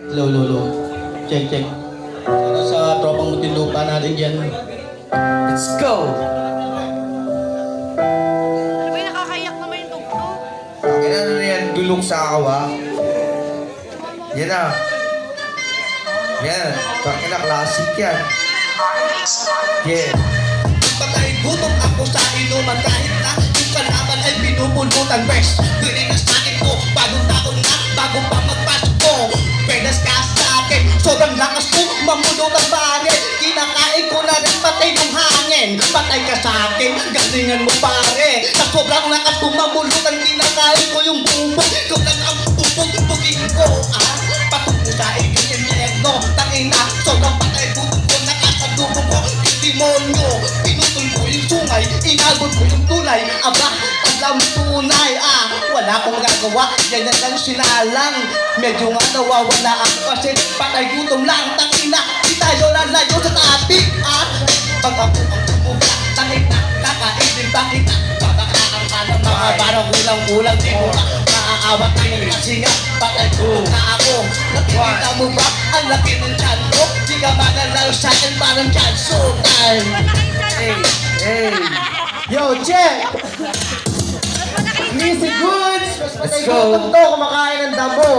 Low, low, low. Check, check. Para sa tropang Muntinlupa natin dyan. Let's go! Ano ba yung nakakayak naman yung tugtog? Akin ano na yan, dulok sa akawa. Yan na. Yan. Akin na, classic yan. Yeah. Patay gutom ako sa inuman kahit na yung kalaban ay pinupulutan best. Ganyan na sa akin ko, bagong taon na, bago pa magpasok ko. Pedas ka sa akin, sobrang lakas ko, mamulot ang pare. Kinakain ko na rin patay ng hangin. Patay ka sa akin, galingan mo pare. Sa sobrang lakas ko, mamulutan, kinakain ko yung bubog. Ikaw lang ang bubog-bugin ko, patungo sa ikinyenyeno. Tangina, sobrang patay gutom ko, nakasalubo ko. Demonyo, pinutol ko yung sungay, inagod ko yung tulay. Aba, alam tunay, wala akong magagawa, yan na lang sinalang. Medyo nga nawawala ako kasi patay gutom lang. Tangina, di tayo lalayo sa topic, pag ako ang tumula, tangina, kakainin ba kita? Pagkakaan ka ng mga parang kulang-kulang, di mo ka maaawa tayo kasi nga patay gutom na ako. Nakikita mo ba, ang laki ng tiyan ko? Di ka manalaw sa akin parang tiyan sultan. Hey, hey. Yo, check! Music goods! Mas Let's patay go. gutom to, kumakain ng damo.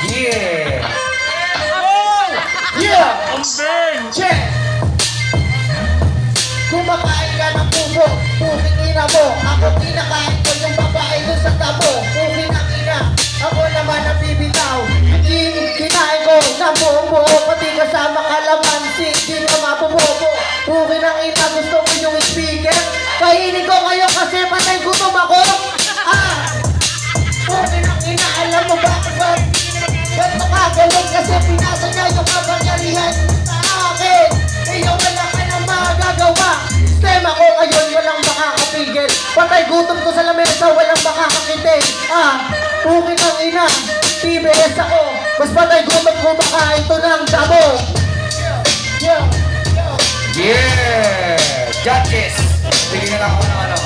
Yeah! Yeah! Check! Kumakain ka ng puso, puking ina mo. Ako kinakain ko yung babae dun sa tabo. Puking ang ina, ako naman ang bibitaw. Kinain ko ng buo-buo, pati kasama kalamansi. Di ka mapubobo. Puking ang ina, gusto ko yung speaker. Kainin ko kayo kasi patay gutom ako. Puking ang ina, alam mo ba? Ba't nakagaling kasi pinasa niya yung kapangyarihan sa akin. Iyo wala ka na magagawa. Sistema ko ngayon walang makakapigil. Patay gutom ko sa lamesa walang makakakitig. Pukin ang ina, TBS ako. Mas patay gutom ko baka ito ng damo. Yeah. Yeah! Judges! Bigyan na lang ako ng ano.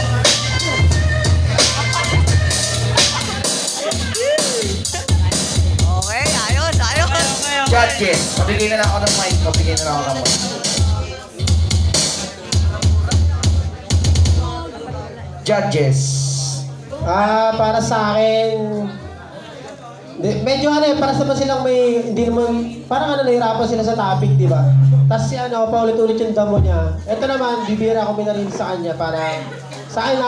Okay, ayos, ayos. Judges! Pabigyan na lang ako ng mic. Pabigyan na lang ako ng mic. Judges! Para sa akin, medyo para sa silang may, hindi naman, parang nahirapan sila sa topic, di ba? Tapos si paulit-ulit yung damo niya. Ito naman, bibira ko minarin sa kanya para, sa akin